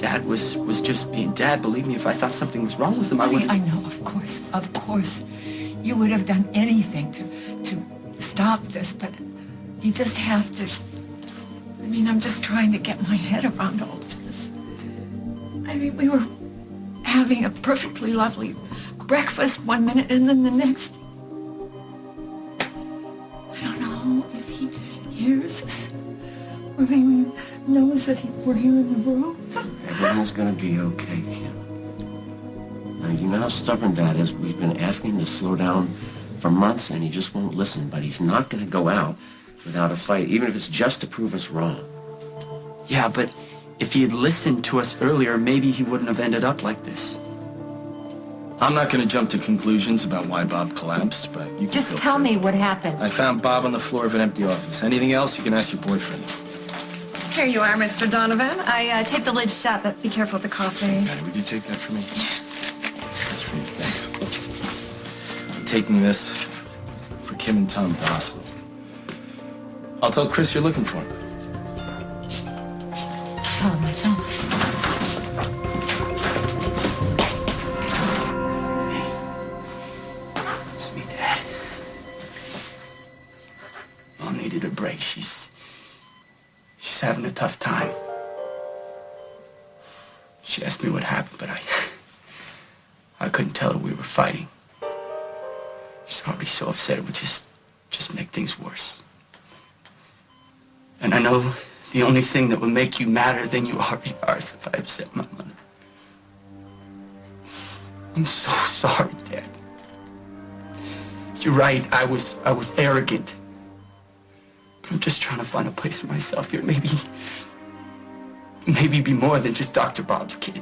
Dad was just being Dad. Believe me, if I thought something was wrong with him, I would... I know, of course. You would have done anything to stop this, but you just have to... I mean, I'm just trying to get my head around all of this. I mean, we were having a perfectly lovely breakfast one minute and then the next. I don't know if he hears us or maybe knows that we're here in the room. Everything's gonna be okay, Kim. Now, you know how stubborn Dad is. We've been asking him to slow down for months, and he just won't listen. But he's not gonna go out without a fight, even if it's just to prove us wrong. Yeah, but if he had listened to us earlier, maybe he wouldn't have ended up like this. I'm not going to jump to conclusions about why Bob collapsed, but you can Just tell me what happened. I found Bob on the floor of an empty office. Anything else, you can ask your boyfriend. Here you are, Mr. Donovan. I taped the lid shut, but be careful with the coffee. Okay, would you take that for me? Yeah. That's for you, thanks. I'm taking this for Kim and Tom at the hospital. I'll tell Chris you're looking for him. Tell him myself. It's me, Dad. Mom needed a break. She's having a tough time. She asked me what happened, but I couldn't tell her we were fighting. She's already so upset it would just make things worse. And I know the only thing that would make you madder than you already are is if I upset my mother. I'm so sorry, Dad. You're right, I was arrogant. But I'm just trying to find a place for myself here. Maybe be more than just Dr. Bob's kid.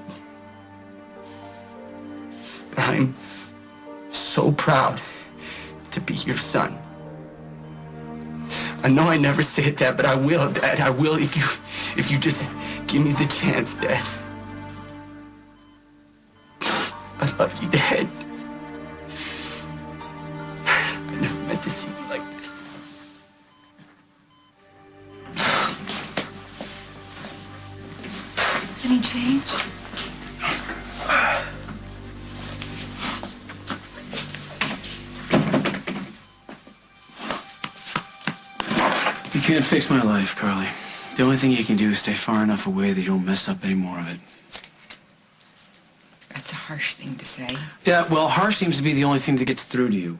But I'm so proud to be your son. I know I never say it, Dad, but I will, Dad. I will if you just give me the chance, Dad. I love you, Dad. I never meant to see you like this. Any change? You can't fix my life, Carly. The only thing you can do is stay far enough away that you don't mess up any more of it. That's a harsh thing to say. Yeah, well, harsh seems to be the only thing that gets through to you.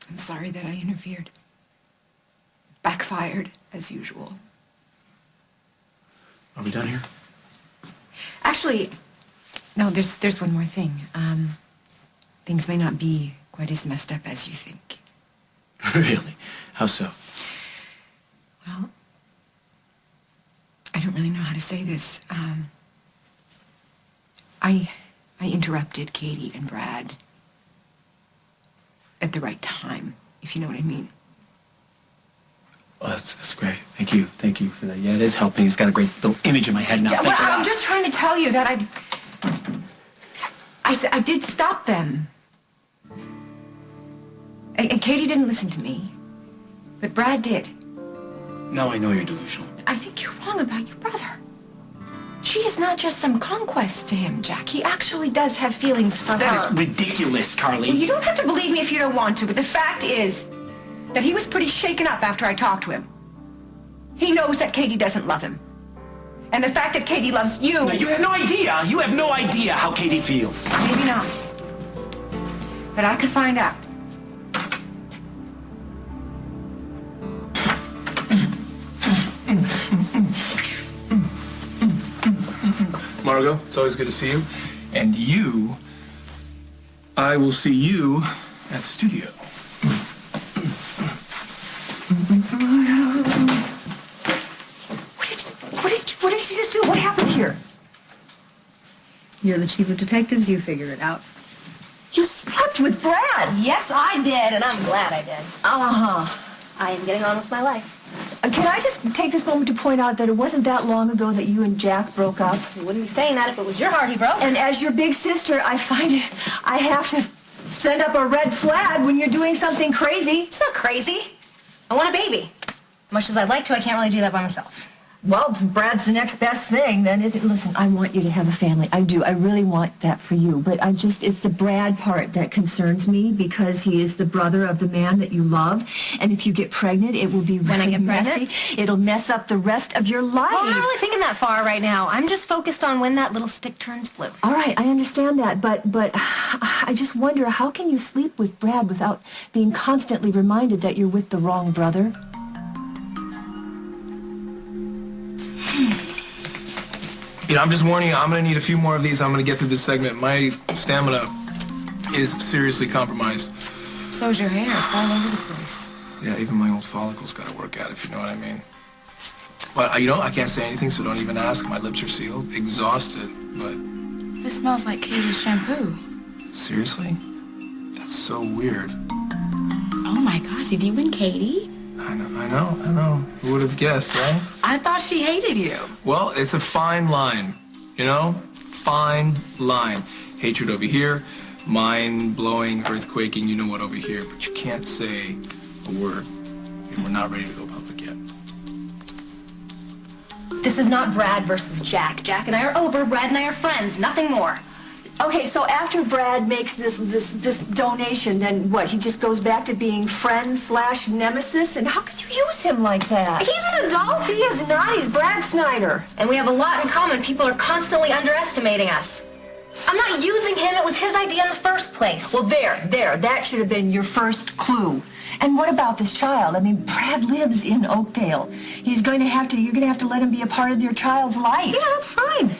I'm sorry that I interfered. Backfired, as usual. Are we done here? Actually, no, there's one more thing. Things may not be quite as messed up as you think. Really? How so? Well, I don't really know how to say this. I interrupted Katie and Brad at the right time, if you know what I mean. Well, that's great. Thank you for that. Yeah, it is helping. It's got a great little image in my head now. Yeah, Thanks a lot. I'm just trying to tell you that I did stop them. And Katie didn't listen to me, but Brad did. Now I know you're delusional. I think you're wrong about your brother. She is not just some conquest to him, Jack. He actually does have feelings for her. That is ridiculous, Carly. Well, you don't have to believe me if you don't want to, but the fact is that he was pretty shaken up after I talked to him. He knows that Katie doesn't love him. And the fact that Katie loves you... No, you have no idea. You have no idea how Katie feels. Maybe not. But I could find out. Margot, it's always good to see you. And you, I will see you at the studio. What did she just do? What happened here? You're the chief of detectives. You figure it out. You slept with Brad. Yes, I did, and I'm glad I did. Uh-huh. I am getting on with my life. Can I just take this moment to point out that it wasn't that long ago that you and Jack broke up? You wouldn't be saying that if it was your heart he broke. And as your big sister, I find it, I have to send up a red flag when you're doing something crazy. It's not crazy. I want a baby. Much as I'd like to, I can't really do that by myself. well, Brad's the next best thing, then is it? Listen, I want you to have a family. I do. I really want that for you. But it's the Brad part that concerns me because he is the brother of the man that you love. And if you get pregnant, it will be really messy. It'll mess up the rest of your life. Well, I'm not really thinking that far right now. I'm just focused on when that little stick turns blue. All right, I understand that, but I just wonder, how can you sleep with Brad without being constantly reminded that you're with the wrong brother? You know, I'm just warning you, I'm going to need a few more of these. I'm going to get through this segment. My stamina is seriously compromised. So's your hair. It's all over the place. Yeah, even my old follicles got to work out, if you know what I mean. But, you know, I can't say anything, so don't even ask. My lips are sealed, exhausted, but... This smells like Katie's shampoo. Seriously? That's so weird. Oh my God, did you and Katie? I know. Who would have guessed, right? I thought she hated you. Well, it's a fine line, you know? Fine line. Hatred over here, mind-blowing, earthquaking, you know what over here. But you can't say a word. And we're not ready to go public yet. This is not Brad versus Jack. Jack and I are over. Brad and I are friends. Nothing more. Okay, so after Brad makes this donation, then what? He just goes back to being friend/nemesis? And how could you use him like that? He's an adult. He is not. He's Brad Snyder. And we have a lot in common. People are constantly underestimating us. I'm not using him. It was his idea in the first place. Well, there. That should have been your first clue. And what about this child? I mean, Brad lives in Oakdale. You're going to have to let him be a part of your child's life. Yeah, that's fine.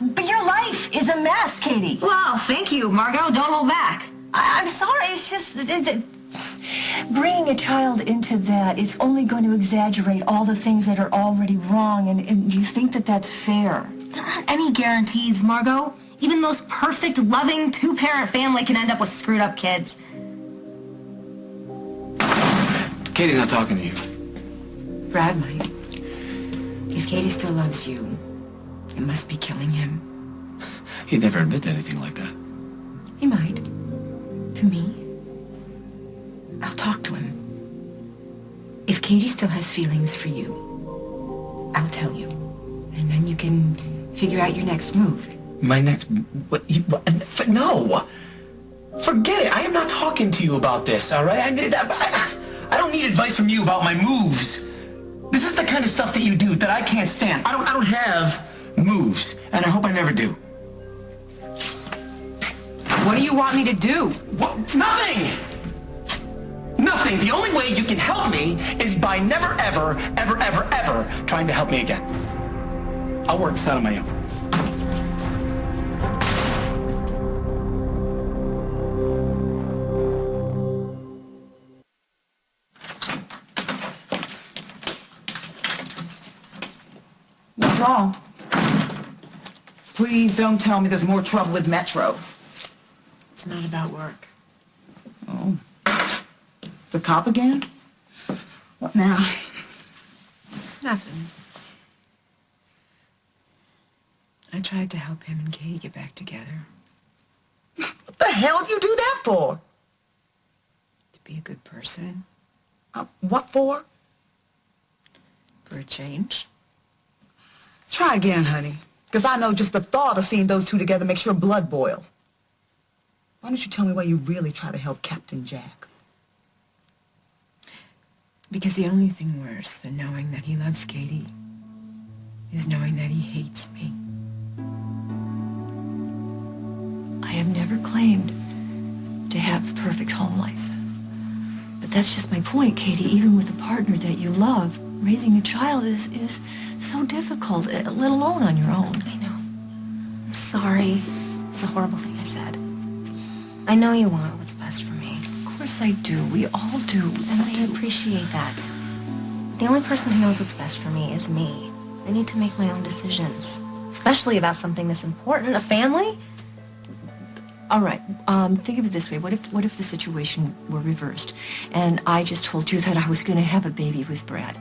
But your life is a mess, Katie. Well, thank you, Margot. Don't hold back. I'm sorry. It's just bringing a child into that, it's only going to exaggerate all the things that are already wrong. And do you think that that's fair? There aren't any guarantees, Margot. Even the most perfect, loving, two-parent family can end up with screwed-up kids. Katie's not talking to you. Brad might. If Katie still loves you, it must be killing him. He'd never admit to anything like that. He might. To me. I'll talk to him. If Katie still has feelings for you, I'll tell you. And then you can figure out your next move. My next... No! Forget it. I am not talking to you about this, all right? I don't need advice from you about my moves. This is the kind of stuff that you do that I can't stand. I don't have moves, and I hope I never do. What do you want me to do? What? Nothing! Nothing. The only way you can help me is by never, ever, ever, ever, ever trying to help me again. I'll work this out on my own. What's wrong? Please don't tell me there's more trouble with Metro. It's not about work. Oh. The cop again? What now? Nothing. I tried to help him and Katie get back together. What the hell did you do that for? To be a good person. What for? For a change. Try again, honey. Because I know just the thought of seeing those two together makes your blood boil. Why don't you tell me why you really try to help Captain Jack? Because the only thing worse than knowing that he loves Katie is knowing that he hates me. I have never claimed to have the perfect home life. But that's just my point, Katie. Even with a partner that you love, raising a child is so difficult, let alone on your own. I know. I'm sorry. It's a horrible thing I said. I know you want what's best for me. Of course I do. We all do. And I appreciate that. The only person who knows what's best for me is me. I need to make my own decisions. Especially about something this important, a family. All right, think of it this way. What if the situation were reversed and I just told you that I was going to have a baby with Brad?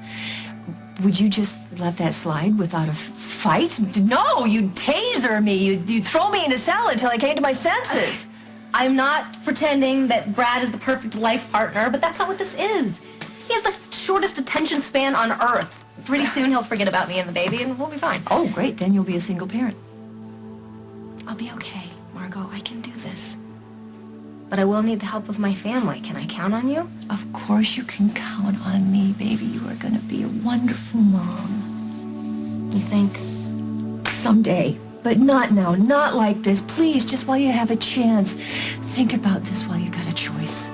Would you just let that slide without a fight? No, you'd taser me. You'd throw me in a cell until I came to my senses. I'm not pretending that Brad is the perfect life partner, but that's not what this is. He has the shortest attention span on Earth. Pretty soon he'll forget about me and the baby, and we'll be fine. Oh, great. Then you'll be a single parent. I'll be okay, Margot. I can do this. But I will need the help of my family. Can I count on you? Of course you can count on me, baby. You are going to be a wonderful mom. You think? Someday. But not now. Not like this. Please, just while you have a chance. Think about this while you got a choice.